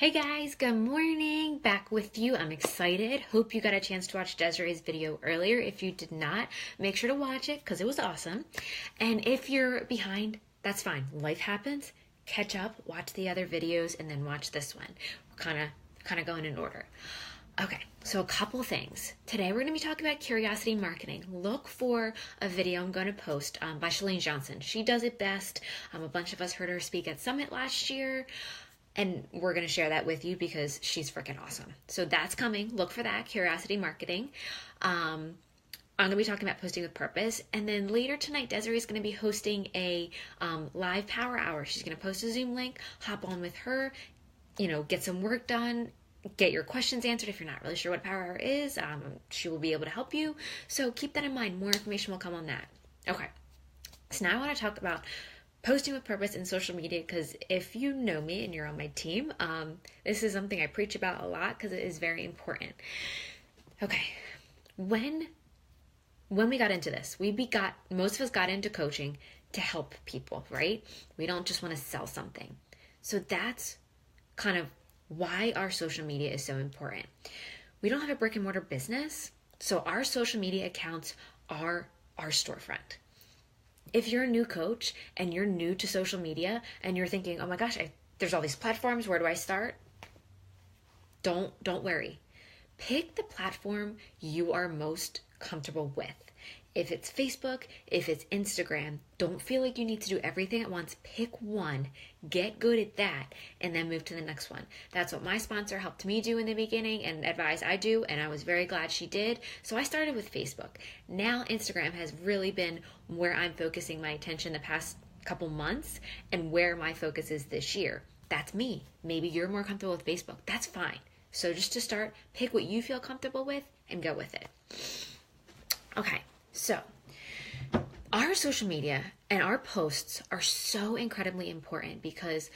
Hey guys, good morning. Back with you. I'm excited. Hope you got a chance to watch Desiree's video earlier. If you did not, make sure to watch it because it was awesome. And if you're behind, that's fine. Life happens. Catch up, watch the other videos, and then watch this one. We're kind of going in order. Okay, so a couple things. Today we're going to be talking about curiosity marketing. Look for a video I'm going to post by Chalene Johnson. She does it best. A bunch of us heard her speak at Summit last year. And we're going to share that with you because she's freaking awesome. So that's coming. Look for that, curiosity marketing. I'm going to be talking about posting with purpose. And then later tonight, Desiree is going to be hosting a live power hour. She's going to post a Zoom link, hop on with her, get some work done, get your questions answered. If you're not really sure what power hour is, she will be able to help you. So keep that in mind. More information will come on that. Okay. So now I want to talk about posting with purpose in social media, because if you know me and you're on my team, this is something I preach about a lot because it is very important. Okay, when we got into this, most of us got into coaching to help people, right? We don't just want to sell something. So that's kind of why our social media is so important. We don't have a brick and mortar business, so our social media accounts are our storefront. If you're a new coach and you're new to social media and you're thinking, oh my gosh, there's all these platforms, where do I start? Don't worry. Pick the platform you are most comfortable with. If it's Facebook, if it's Instagram, don't feel like you need to do everything at once. Pick one, get good at that, and then move to the next one. That's what my sponsor helped me do in the beginning and advised I do, and I was very glad she did. So I started with Facebook. Now Instagram has really been where I'm focusing my attention the past couple months and where my focus is this year. That's me. Maybe you're more comfortable with Facebook. That's fine. So just to start, pick what you feel comfortable with and go with it. Okay. So, our social media and our posts are so incredibly important because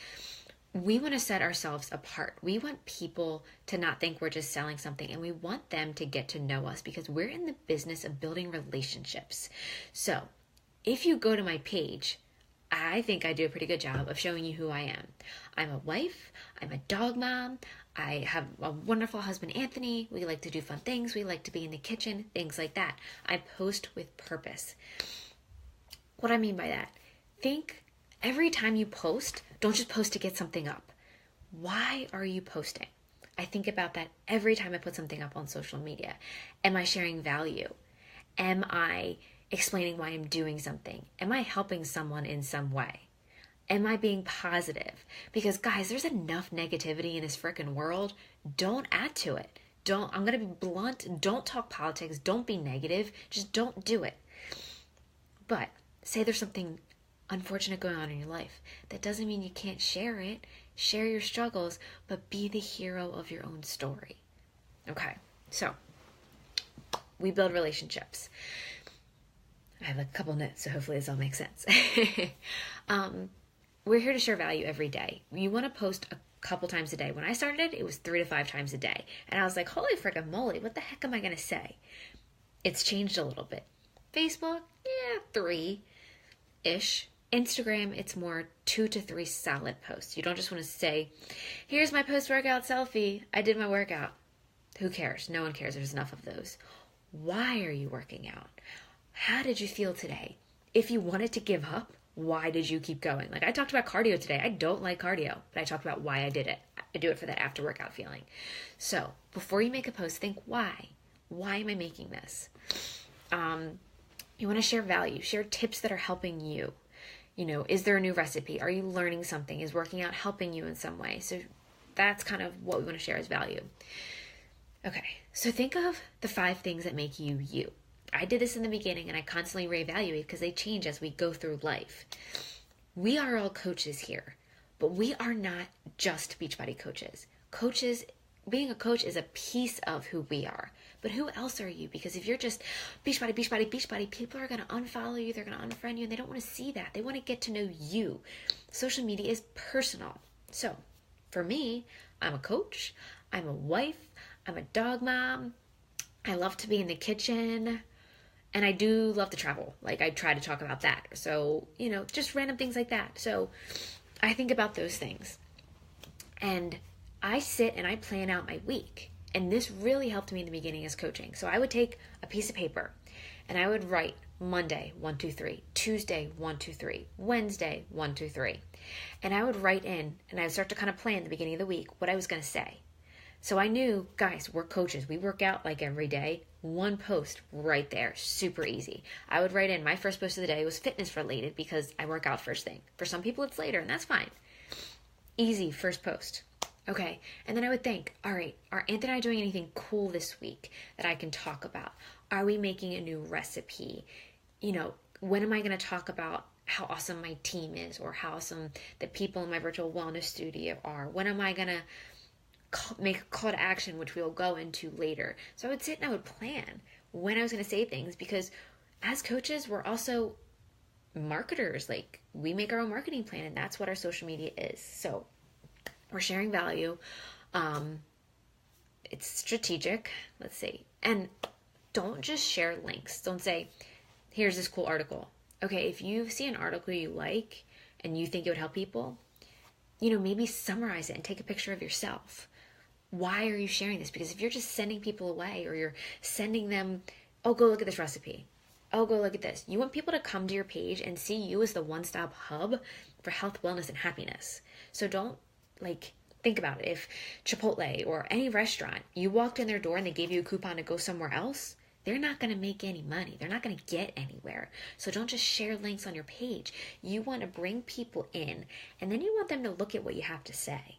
we want to set ourselves apart. We want people to not think we're just selling something, and we want them to get to know us because we're in the business of building relationships. So, if you go to my page, I think I do a pretty good job of showing you who I am. I'm a wife, I'm a dog mom, I have a wonderful husband, Anthony. We like to do fun things. We like to be in the kitchen, things like that. I post with purpose. What I mean by that, think every time you post, don't just post to get something up. Why are you posting? I think about that every time I put something up on social media. Am I sharing value? Am I explaining why I'm doing something? Am I helping someone in some way? Am I being positive? Because guys, there's enough negativity in this frickin' world. Don't add to it. I'm going to be blunt. Don't talk politics. Don't be negative. Just don't do it. But say there's something unfortunate going on in your life. That doesn't mean you can't share it. Share your struggles, but be the hero of your own story. Okay, so we build relationships. I have a couple notes, so hopefully this all makes sense. We're here to share value every day. You want to post a couple times a day. When I started, it was 3 to 5 times a day. And I was like, holy frickin' moly, what the heck am I going to say? It's changed a little bit. Facebook, 3-ish. Instagram, it's more 2 to 3 solid posts. You don't just want to say, here's my post-workout selfie. I did my workout. Who cares? No one cares. There's enough of those. Why are you working out? How did you feel today? If you wanted to give up, why did you keep going? Like I talked about cardio today. I don't like cardio, but I talked about why I did it. I do it for that after workout feeling. So before you make a post, think why? Why am I making this? You want to share value, share tips that are helping you. Is there a new recipe? Are you learning something? Is working out helping you in some way? So that's kind of what we want to share as value. Okay, so think of the 5 things that make you you. I did this in the beginning and I constantly reevaluate because they change as we go through life. We are all coaches here, but we are not just Beachbody coaches. Being a coach is a piece of who we are. But who else are you? Because if you're just Beachbody, people are going to unfollow you, they're going to unfriend you, and they don't want to see that. They want to get to know you. Social media is personal. So for me, I'm a coach, I'm a wife, I'm a dog mom, I love to be in the kitchen, and I do love to travel. Like I try to talk about that. So, just random things like that. So I think about those things. And I sit and I plan out my week. And this really helped me in the beginning as coaching. So I would take a piece of paper and I would write Monday, 1, 2, 3, Tuesday, 1, 2, 3, Wednesday, 1, 2, 3. And I would write in and I would start to kind of plan the beginning of the week what I was going to say. So I knew, guys, we're coaches. We work out like every day. One post right there, super easy. I would write in my first post of the day was fitness related because I work out first thing. For some people, it's later, and that's fine. Easy, first post. Okay, and then I would think, all right, are Anthony and I doing anything cool this week that I can talk about? Are we making a new recipe? You know, when am I going to talk about how awesome my team is or how awesome the people in my virtual wellness studio are? When am I going to make a call to action, which we'll go into later? So I would sit and I would plan when I was going to say things, because as coaches, we're also marketers. Like, we make our own marketing plan, and that's what our social media is. So we're sharing value. It's strategic, let's see. And don't just share links. Don't say, here's this cool article. Okay, if you see an article you like and you think it would help people, you know, maybe summarize it and take a picture of yourself. Why are you sharing this? Because if you're just sending people away, or you're sending them, oh, go look at this recipe. Oh, go look at this. You want people to come to your page and see you as the one-stop hub for health, wellness, and happiness. So don't, think about it. If Chipotle or any restaurant, you walked in their door and they gave you a coupon to go somewhere else, they're not going to make any money. They're not going to get anywhere. So don't just share links on your page. You want to bring people in, and then you want them to look at what you have to say.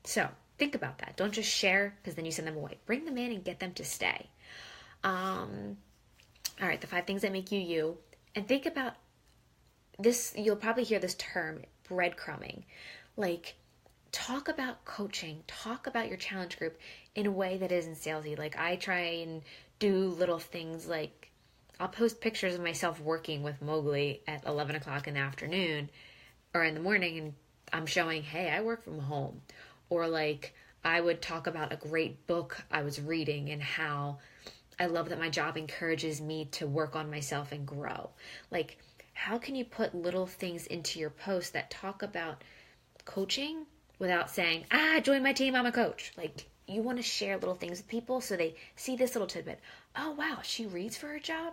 So think about that. Don't just share because then you send them away. Bring them in and get them to stay. All right, the 5 things that make you you. And think about this. You'll probably hear this term, breadcrumbing. Like, talk about coaching. Talk about your challenge group in a way that isn't salesy. Like, I try and do little things like I'll post pictures of myself working with Mowgli at 11 o'clock in the afternoon or in the morning, and I'm showing, hey, I work from home. Or like, I would talk about a great book I was reading and how I love that my job encourages me to work on myself and grow. Like, how can you put little things into your post that talk about coaching without saying, join my team, I'm a coach? Like, you want to share little things with people so they see this little tidbit. Oh, wow, she reads for her job?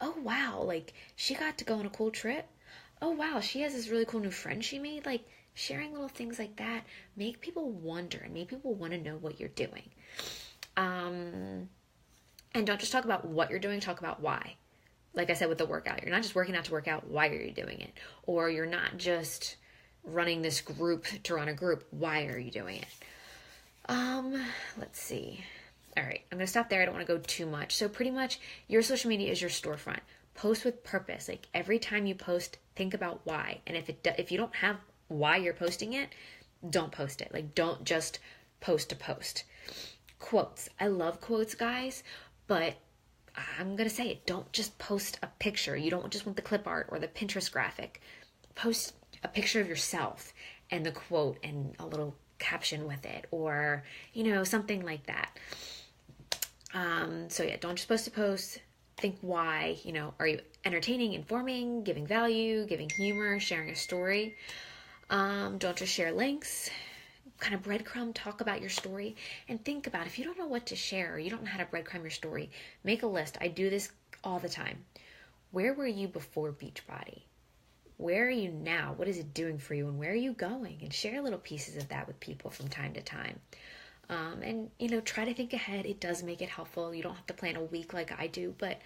Oh, wow, like, she got to go on a cool trip? Oh, wow, she has this really cool new friend she made? Like, sharing little things like that make people wonder and make people want to know what you're doing. And don't just talk about what you're doing, talk about why. Like I said with the workout, you're not just working out to work out, why are you doing it? Or you're not just running this group to run a group, why are you doing it? Let's see. All right, I'm going to stop there. I don't want to go too much. So pretty much your social media is your storefront. Post with purpose. Like, every time you post, think about why. And if you don't have why you're posting it, don't post it. Like, don't just post to post. Quotes. I love quotes, guys, but I'm going to say it. Don't just post a picture. You don't just want the clip art or the Pinterest graphic. Post a picture of yourself and the quote and a little caption with it, or, something like that. So yeah, don't just post to post. Think why. Are you entertaining, informing, giving value, giving humor, sharing a story? Don't just share links. Kind of breadcrumb, talk about your story, and think about, if you don't know what to share or you don't know how to breadcrumb your story, make a list. I do this all the time. Where were you before Beachbody? Where are you now? What is it doing for you? And where are you going? And share little pieces of that with people from time to time. And try to think ahead. It does make it helpful. You don't have to plan a week like I do, but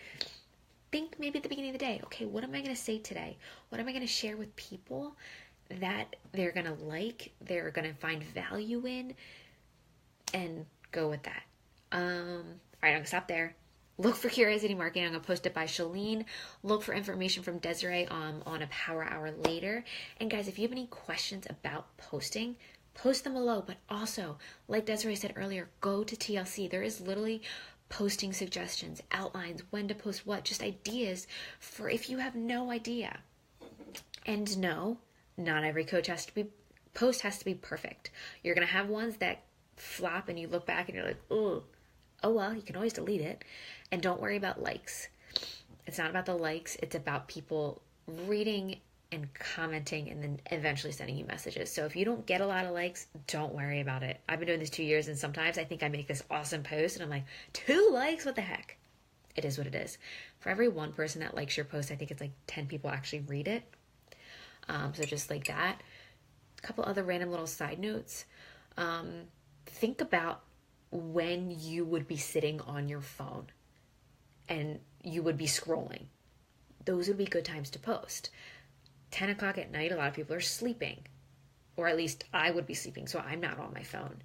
think maybe at the beginning of the day, okay, what am I going to say today? What am I going to share with people that they're going to like, they're going to find value in, and go with that. All right, I'm going to stop there. Look for Curiosity Marketing. I'm going to post it by Shalene. Look for information from Desiree on a Power Hour later. And guys, if you have any questions about posting, post them below. But also, like Desiree said earlier, go to TLC. There is literally posting suggestions, outlines, when to post what, just ideas for if you have no idea. And no, not every post has to be perfect. You're going to have ones that flop and you look back and you're like, oh well, you can always delete it. And don't worry about likes. It's not about the likes. It's about people reading and commenting and then eventually sending you messages. So if you don't get a lot of likes, don't worry about it. I've been doing this 2 years, and sometimes I think I make this awesome post and I'm like, 2 likes? What the heck? It is what it is. For every one person that likes your post, I think it's like 10 people actually read it. So just like that. A couple other random little side notes. Think about when you would be sitting on your phone and you would be scrolling. Those would be good times to post. 10 o'clock at night, a lot of people are sleeping, or at least I would be sleeping, so I'm not on my phone.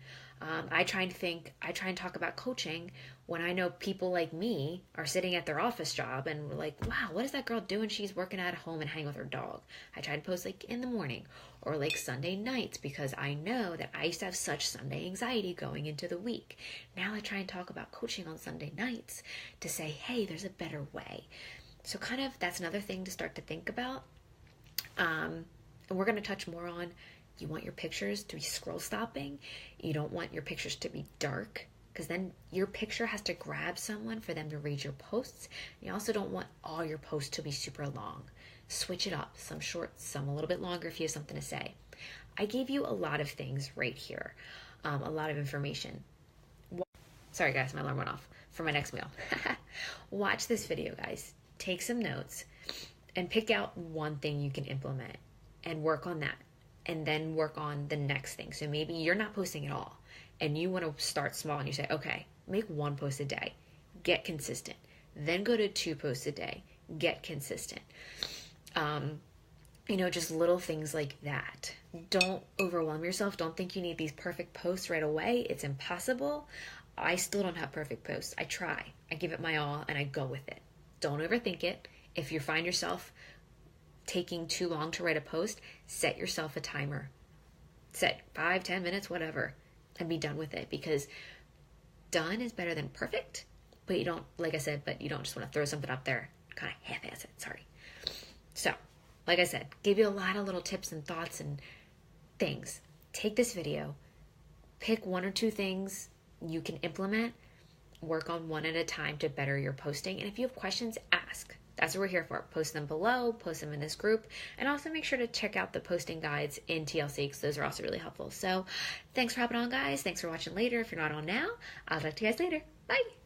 I try and talk about coaching when I know people like me are sitting at their office job and we're like, wow, what is that girl doing? She's working at home and hanging with her dog. I try to post like in the morning or like Sunday nights because I know that I used to have such Sunday anxiety going into the week. Now I try and talk about coaching on Sunday nights to say, hey, there's a better way. So kind of that's another thing to start to think about. And we're going to touch more on, you want your pictures to be scroll stopping. You don't want your pictures to be dark because then your picture has to grab someone for them to read your posts. You also don't want all your posts to be super long. Switch it up, some short, some a little bit longer if you have something to say. I gave you a lot of things right here, a lot of information. Sorry guys, my alarm went off for my next meal. Watch this video, guys. Take some notes and pick out one thing you can implement and work on that. And then work on the next thing. So maybe you're not posting at all and you want to start small and you say, okay, make 1 post a day, get consistent. Then go to 2 posts a day, get consistent. Just little things like that. Don't overwhelm yourself. Don't think you need these perfect posts right away. It's impossible. I still don't have perfect posts. I try. I give it my all and I go with it. Don't overthink it. If you find yourself taking too long to write a post, set yourself a timer. Set 5, 10 minutes, whatever, and be done with it, because done is better than perfect, but you don't, like I said, but you don't just want to throw something up there, kind of half-ass it, sorry. So, like I said, gave you a lot of little tips and thoughts and things. Take this video, pick 1 or 2 things you can implement, work on one at a time to better your posting, and if you have questions, ask. That's what we're here for. Post them below, post them in this group, and also make sure to check out the posting guides in TLC because those are also really helpful. So thanks for hopping on, guys. Thanks for watching later. If you're not on now, I'll talk to you guys later. Bye.